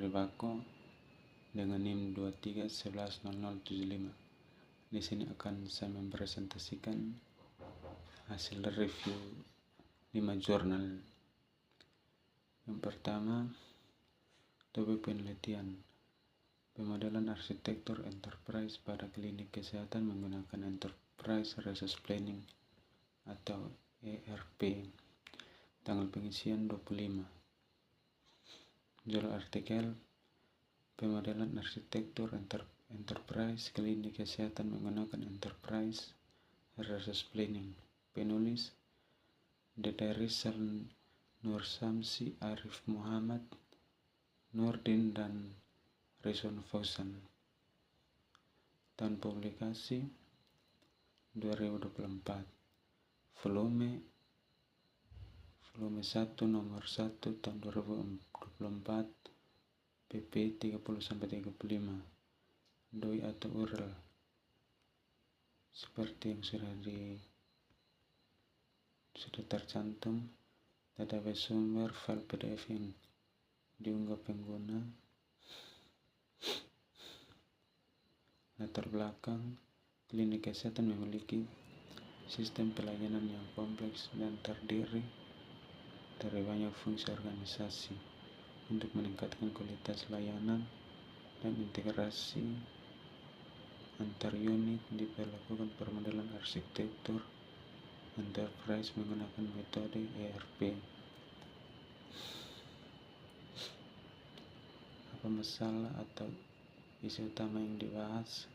Ribako dengan NIM 23110075. Di sini akan saya mempresentasikan hasil review 5 jurnal. Yang pertama, topik penelitian pemodelan arsitektur enterprise pada klinik kesehatan menggunakan Enterprise Resource Planning atau ERP. Tanggal pengisian 25. Judul artikel pemodelan arsitektur enterprise klinik kesehatan menggunakan Enterprise Resource Planning. Penulis Dede Rizal Nur Samsi Arif Muhammad Nurdin dan Rizwan Fauzan. Tahun publikasi 2024. Volume 1 nomor 1 tahun 2024 pp 30-35. Doi atau URL seperti yang sudah tercantum. Database sumber file PDF yang diunggah pengguna. Latar belakang, klinik kesehatan memiliki sistem pelayanan yang kompleks dan terdiri dari banyak fungsi organisasi. Untuk meningkatkan kualitas layanan dan integrasi antar unit, diperlakukan pemodelan arsitektur enterprise menggunakan metode ERP. Apa masalah atau isu utama yang dibahas?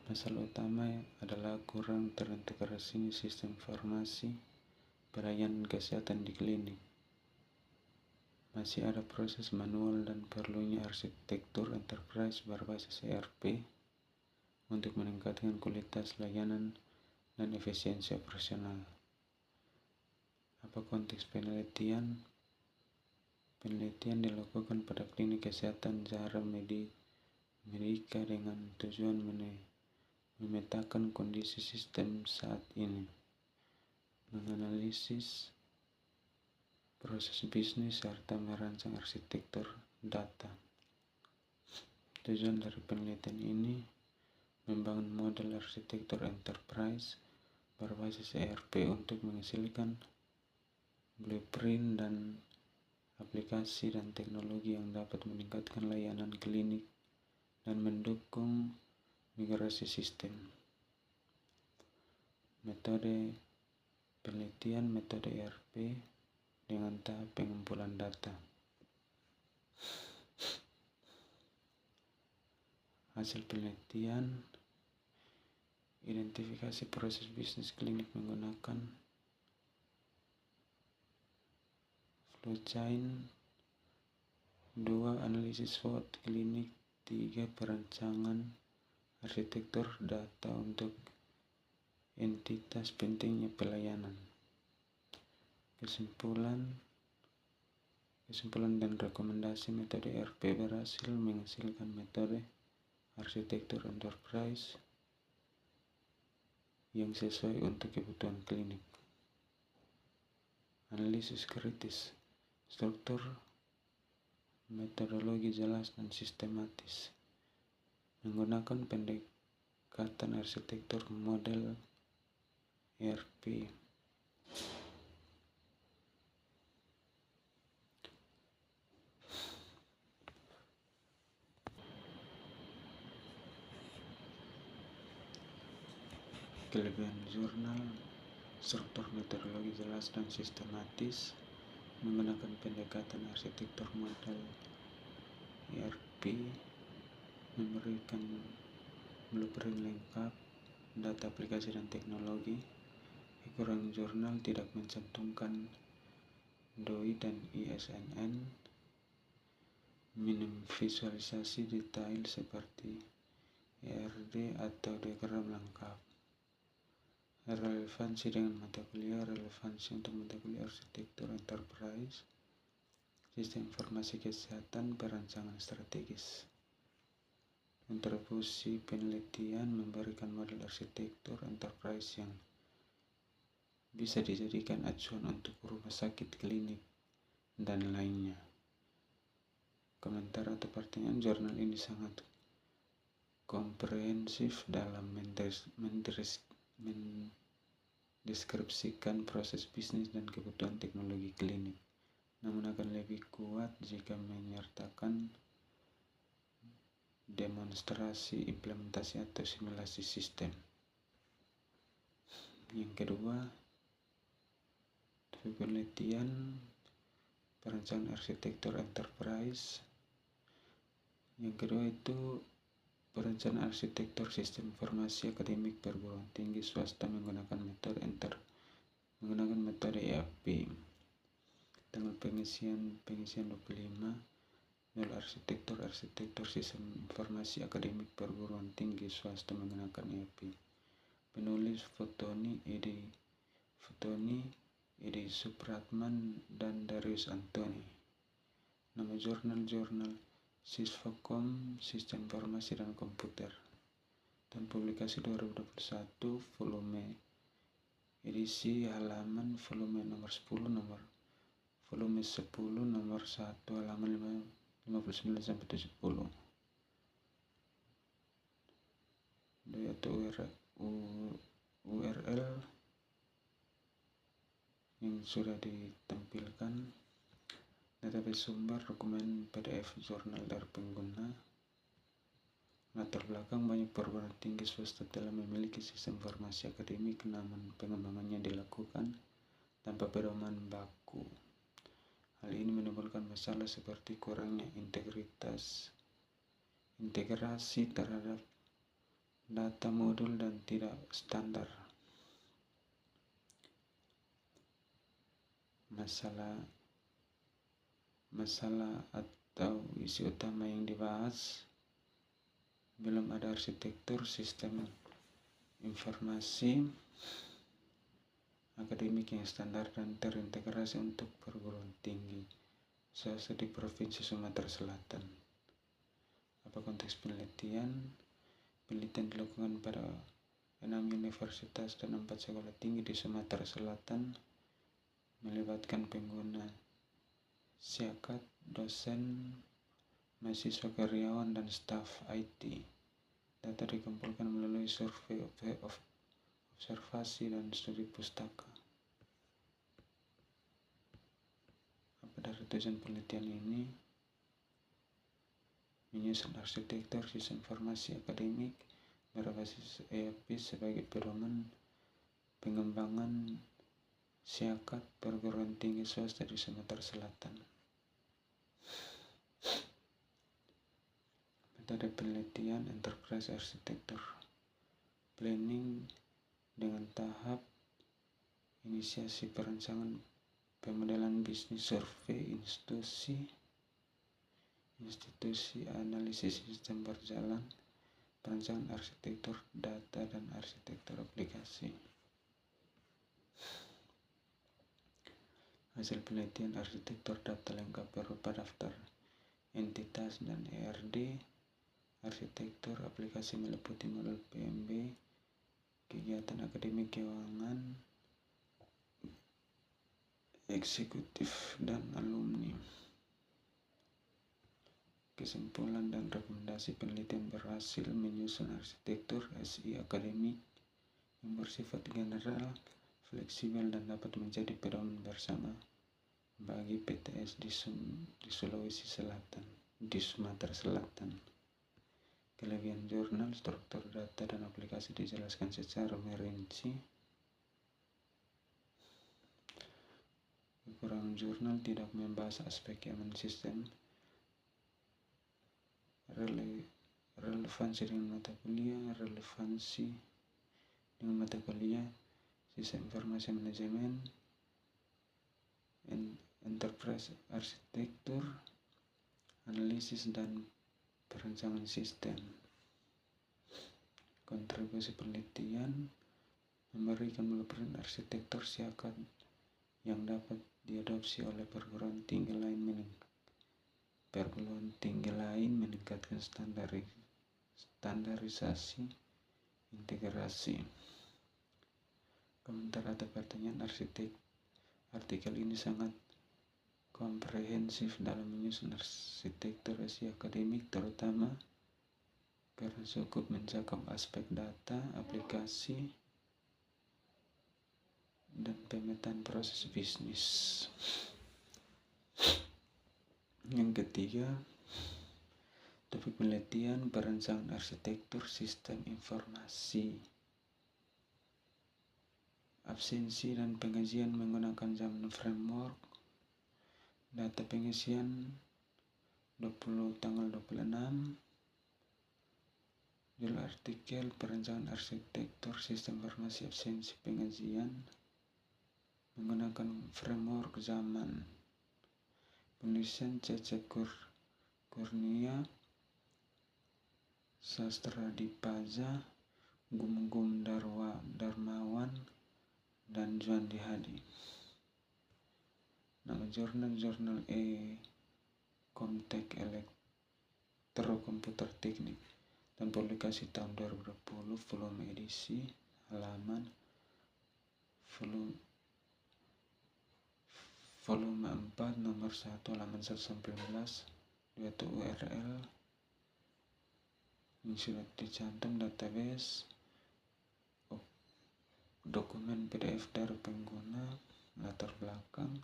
Masalah utama adalah kurang terintegrasinya sistem informasi pelayanan kesehatan di klinik. Masih ada proses manual dan perlunya arsitektur enterprise berbasis ERP untuk meningkatkan kualitas layanan dan efisiensi operasional. Apa konteks penelitian? Penelitian dilakukan pada klinik kesehatan Zahra Medica dengan tujuan memetakan kondisi sistem saat ini, menganalisis proses bisnis, serta merancang arsitektur data. Tujuan dari penelitian ini membangun model arsitektur enterprise berbasis ERP untuk menghasilkan blueprint dan aplikasi dan teknologi yang dapat meningkatkan layanan klinik dan mendukung migrasi sistem. Metode penelitian, metode ERP dengan tahap pengumpulan data. Hasil penelitian, identifikasi proses bisnis klinik menggunakan flowchain. 2. Analisis SWOT klinik. 3. Perancangan arsitektur data untuk entitas pentingnya pelayanan. Kesimpulan dan rekomendasi metode ERP berhasil menghasilkan metode arsitektur enterprise yang sesuai untuk kebutuhan klinik. Analisis kritis, struktur, metodologi jelas dan sistematis, menggunakan pendekatan arsitektur model ERP. Kelebihan jurnal, struktur metodologi jelas dan sistematis, menggunakan pendekatan arsitektur model ERP, memberikan blueprint lengkap, data aplikasi dan teknologi. Kekurangan jurnal tidak mencantumkan DOI dan ISNN, minim visualisasi detail seperti ERD atau diagram lengkap. Relevansi dengan mata kuliah, relevansi untuk mata kuliah arsitektur enterprise, sistem informasi kesehatan, perancangan strategis. Kontribusi penelitian memberikan model arsitektur enterprise yang bisa dijadikan acuan untuk rumah sakit, klinik, dan lainnya. Komentar atau pertanyaan, jurnal ini sangat komprehensif dalam mendeskripsikan proses bisnis dan kebutuhan teknologi klinik, namun akan lebih kuat jika menyertakan demonstrasi, implementasi atau simulasi sistem. Yang kedua, penelitian perencanaan arsitektur enterprise. Yang kedua itu perencanaan arsitektur sistem informasi akademik perguruan tinggi swasta menggunakan metode EAP. Tanggal pengisian 25 arsitektur sistem informasi akademik perguruan tinggi swasta menggunakan EAP. Penulis Fottoni, Edi Supratman, dan Darius Antoni. Nama jurnal Sisfokom Sistem Informasi dan Komputer. Dan publikasi 2021, volume edisi halaman volume nomor 10 volume 10 nomor 1 halaman 59 sampai 70. Yaitu URL yang sudah ditampilkan, database sumber, dokumen PDF jurnal dari pengguna. Latar belakang, banyak perguruan tinggi swasta telah memiliki sistem informasi akademik, namun pengembangannya dilakukan tanpa pedoman baku. Hal ini menimbulkan masalah seperti kurangnya integrasi terhadap data modul dan tidak standar. Masalah atau isi utama yang dibahas, belum ada arsitektur sistem informasi akademik yang standar dan terintegrasi untuk perguruan tinggi swasta di Provinsi Sumatera Selatan. Apa konteks penelitian? Penelitian dilakukan pada 6 universitas dan 4 sekolah tinggi di Sumatera Selatan, melibatkan pengguna, syakat, dosen, mahasiswa, karyawan, dan staf IT. Data dikumpulkan melalui survei, observasi, dan studi pustaka. Apa dari tujuan penelitian ini? Menyusun arsitektur sistem informasi akademik berbasis EAP sebagai pedoman pengembangan syakat perguruan tinggi swasta di Sumatera Selatan. Metode penelitian enterprise arsitektur planning dengan tahap inisiasi, perencanaan, pemodelan bisnis, survei, institusi, analisis sistem berjalan, perencanaan arsitektur data, dan arsitektur aplikasi. Hasil penelitian arsitektur data lengkap berupa daftar entitas dan ERD. Arsitektur aplikasi meliputi modul PMB, kegiatan akademik, keuangan, eksekutif, dan alumni. Kesimpulan dan rekomendasi penelitian berhasil menyusun arsitektur SI akademik yang bersifat general, fleksibel, dan dapat menjadi pedoman bersama bagi PTS di Sumatera Selatan. Kelebihan jurnal, struktur data, dan aplikasi dijelaskan secara merinci. Kekurangan jurnal, tidak membahas aspek keamanan sistem, relevansi dengan mata kuliah, sistem informasi manajemen, enterprise arsitektur, analisis, dan perencanaan sistem. Kontribusi penelitian memberikan blueprint arsitektur syakat yang dapat diadopsi oleh perguruan tinggi lain, meningkatkan standarisasi, integrasi. Komentar atau pertanyaan, artikel ini sangat komprehensif dalam menyusun arsitektur akademik, terutama karena cukup mencakup aspek data, aplikasi, dan pemetaan proses bisnis. Yang ketiga, topik penelitian perancangan arsitektur sistem informasi. Absensi dan pengajian menggunakan zaman framework. Data pengisian tanggal 26. Judul artikel perancangan arsitektur sistem informasi absensi pengajian menggunakan framework zaman. Penulisan Cecep Kurnia, Sastra Dipaza, Gum Darmawan, dan Juandi Hadi. Nama jurnal Komtek Elektrokomputer Teknik dan publikasi tahun 2020, volume edisi, halaman volume 4 nomor 1 halaman 1-11, 2 URL yang sudah dicantum database, dokumen PDF dari pengguna, latar belakang,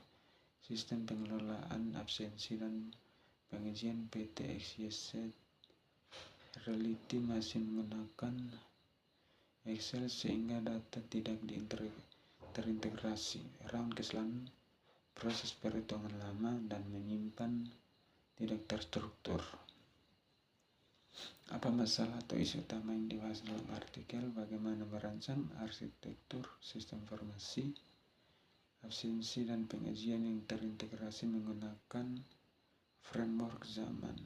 sistem pengelolaan absensi dan pengajian PT XYZ Reality masih menggunakan Excel sehingga data tidak terintegrasi. Rawan kesalahan proses perhitungan lama dan menyimpan tidak terstruktur. Apa masalah atau isu utama yang dibahas dalam artikel? Bagaimana merancang arsitektur sistem informasi, absensi dan pengajian yang terintegrasi menggunakan framework zaman.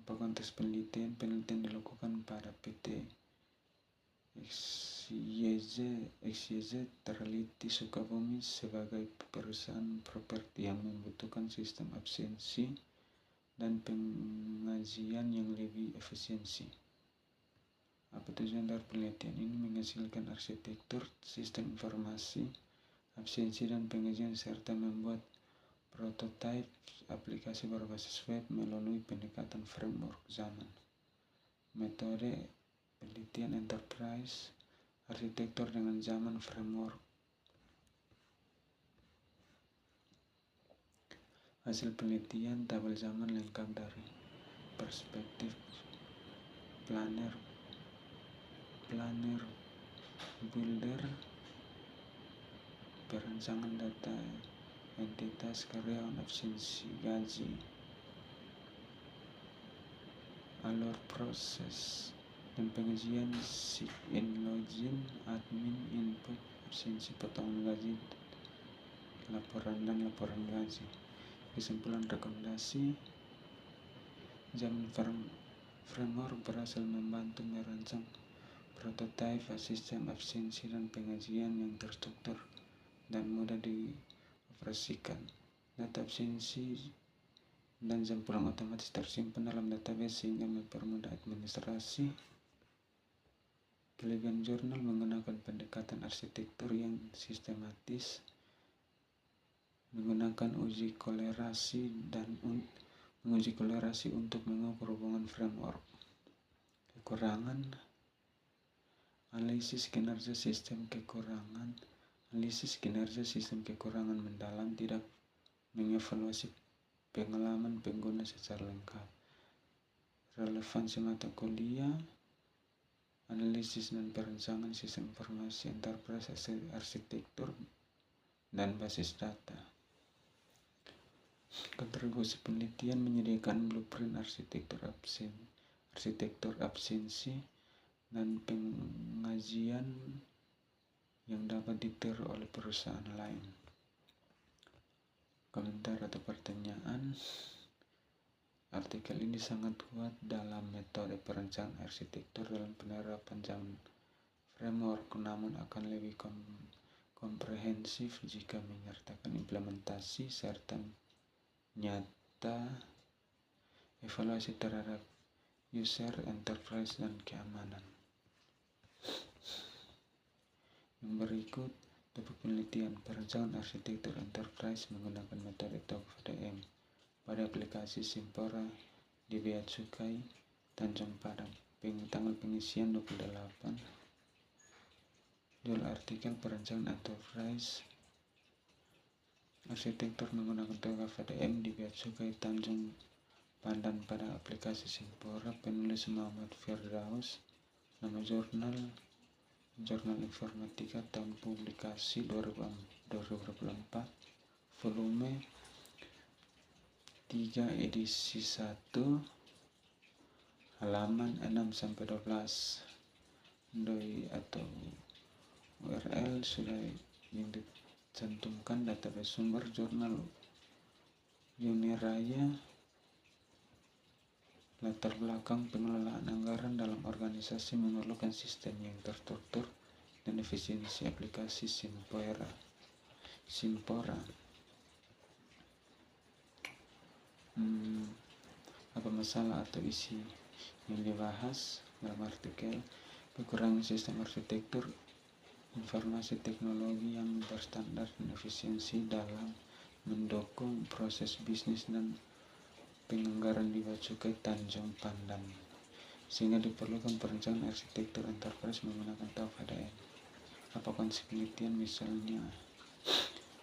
Apa konteks penelitian? Penelitian dilakukan pada PT XYZ Reality Sukabumi sebagai perusahaan properti yang membutuhkan sistem absensi dan pengajian yang lebih efisiensi. Apa tujuan dari penelitian ini? Menghasilkan arsitektur sistem informasi, absensi dan pengajian serta membuat prototipe aplikasi berbasis web melalui pendekatan framework zaman. Metode penelitian enterprise, arsitektur dengan zaman framework. Hasil penelitian tabel zaman lengkap dari perspektif planner, builder, perancangan data, entitas, karyawan, absensi, gaji, alur proses, dan pengajian, sign, login, admin, input, absensi, potongan gaji, laporan gaji. Kesimpulan rekomendasi, zaman framework berhasil membantu merancang prototipe sistem absensi dan pengajian yang terstruktur dan mudah dioperasikan. Data absensi dan jam pulang otomatis tersimpan dalam database sehingga mempermudah administrasi. Kelebihan jurnal menggunakan pendekatan arsitektur yang sistematis, menggunakan uji kolerasi dan menguji kolerasi untuk mengukur hubungan framework. Kekurangan, analisis kinerja sistem kekurangan mendalam, tidak mengevaluasi pengalaman pengguna secara lengkap. Relevansi mata kuliah, analisis dan perancangan sistem informasi enterprise arsitektur dan basis data. Kontribusi penelitian menyediakan blueprint arsitektur absensi dan pengajian yang dapat ditiru oleh perusahaan lain. Komentar atau pertanyaan? Artikel ini sangat kuat dalam metode perencanaan arsitektur dalam penerapan zaman framework, namun akan lebih komprehensif jika menyertakan implementasi serta nyata evaluasi terhadap user, enterprise, dan keamanan. Yang berikut Topik penelitian, perancangan arsitektur enterprise menggunakan metode TOGFDM pada aplikasi Simpora di Bea Cukai, Tanjung Padang, tanggal pengisian 28. Judul artikel perancangan enterprise arsitektur menggunakan TOGFDM di Bea Cukai, Tanjung Padang pada aplikasi Simpora, penulis Muhammad Firdaus, nama jurnal Informatika, tahun publikasi 2024, volume 3 edisi 1, halaman 6-12. Doi atau URL sudah yang dicantumkan. Database sumber jurnal Uniraya. Latar belakang pengelolaan anggaran dalam organisasi memerlukan sistem yang terstruktur dan efisiensi. Aplikasi Simpora. Apa masalah atau isi yang dibahas dalam artikel? Kekurangan sistem arsitektur informasi teknologi yang berstandar dan efisiensi dalam mendukung proses bisnis dan penganggaran di Bea Cukai, Tanjung Padang, sehingga diperlukan perencanaan arsitektur enterprise menggunakan TOGFDM. Apa konsep penelitian? Misalnya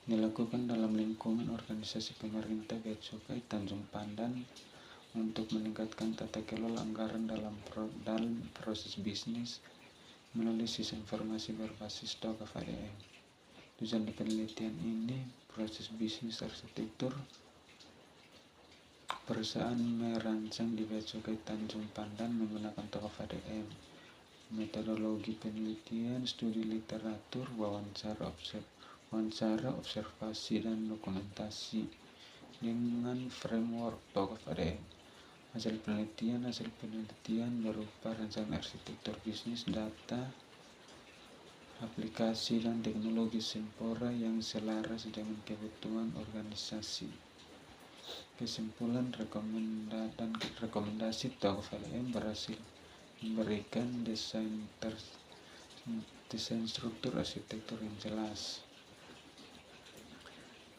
dilakukan dalam lingkungan organisasi pemerintah Bea Cukai, Tanjung Padang untuk meningkatkan tata kelola anggaran dalam proses bisnis melalui sistem informasi berbasis TOGFDM. Tujuan penelitian ini, proses bisnis arsitektur perusahaan merancang di Bea Cukai, Tanjung Padang menggunakan TOGFDM. Metodologi penelitian, studi literatur, wawancara, observasi, dan dokumentasi dengan framework TOGFDM. Hasil penelitian berupa rancangan arsitektur bisnis, data, aplikasi, dan teknologi Simpora yang selaras dengan kebutuhan organisasi. Kesimpulan, rekomendasi TOGFDM berhasil memberikan desain struktur arsitektur yang jelas.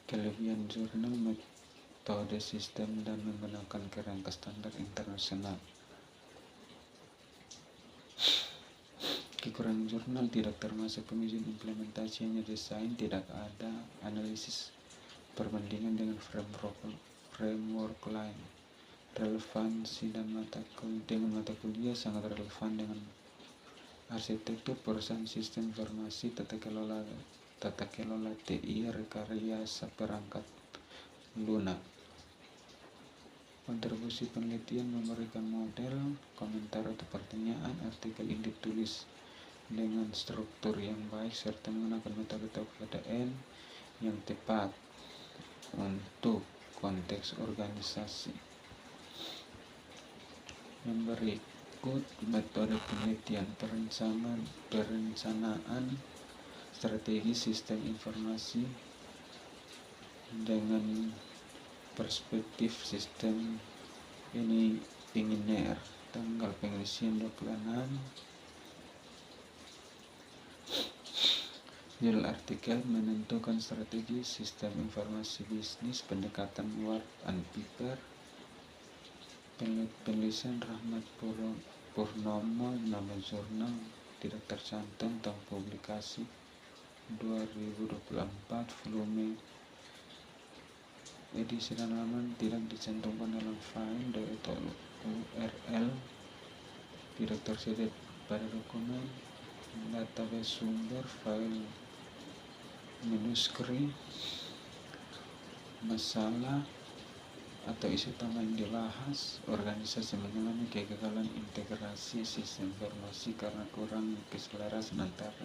Kelebihan jurnal, metode sistem dan menggunakan kerangka standar internasional. Kekurangan jurnal, tidak termasuk pengujian implementasi, hanya desain, tidak ada analisis perbandingan dengan framework lain. Relevansi dan mata kuliah sangat relevan dengan arsitektur perusahaan, sistem informasi, tata kelola TI, rekayasa perangkat lunak. Kontribusi penelitian memberikan model, komentar atau pertanyaan. Artikel ini ditulis dengan struktur yang baik serta menggunakan metode TOGFDM yang tepat untuk konteks organisasi. Yang berikut metode penelitian, perencanaan strategi sistem informasi dengan perspektif sistem linear. Tanggal pengisian 26. Judul artikel, menentukan strategi sistem informasi bisnis, pendekatan Ward and Piper. Penulisan Rahmat Purnomo, nama jurnal tidak tercantum, tahun publikasi 2024, volume edisi dan halaman tidak dicantumkan dalam file. Doi atau URL tidak tersedia pada dokumen. Database sumber, file manuskrip. Masalah atau isu utama yang dibahas, organisasi mengalami kegagalan integrasi sistem informasi karena kurang keselarasan antara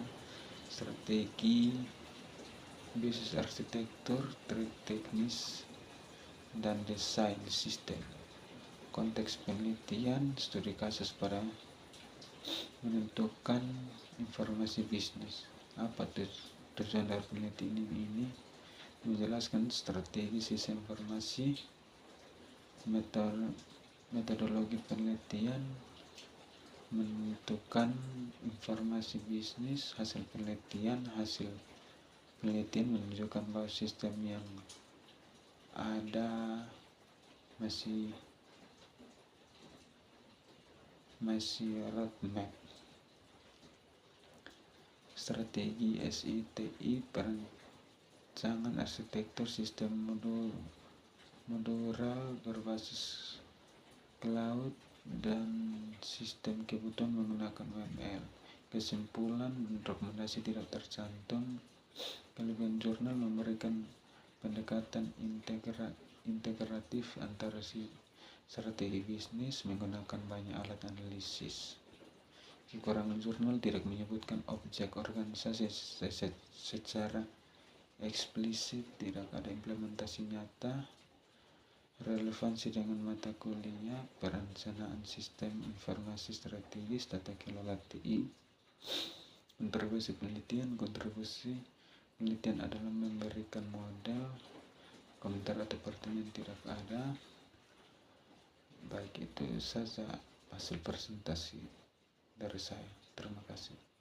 strategi bisnis, arsitektur, teknis, dan desain sistem. Konteks penelitian, studi kasus pada menentukan informasi bisnis. Apa tujuan dari penelitian ini? Menjelaskan strategi sistem informasi, metodologi penelitian, menentukan informasi bisnis, hasil penelitian, hasil Penelitian menunjukkan bahwa sistem yang ada masih roadmap. Strategi SITI perancangan arsitektur sistem modular berbasis cloud dan sistem kebutuhan menggunakan UML. Kesimpulan dan rekomendasi tidak tercantum. Kelebihan jurnal memberikan pendekatan integratif antara strategi bisnis menggunakan banyak alat analisis. Kekurangan jurnal tidak menyebutkan objek organisasi secara eksplisit, tidak ada implementasi nyata. Relevansi dengan mata kuliah perencanaan sistem informasi strategis tata kelola TI. Kontribusi penelitian adalah memberikan model. Komentar atau pertanyaan tidak ada. Baik, itu saja hasil presentasi dari saya. Terima kasih.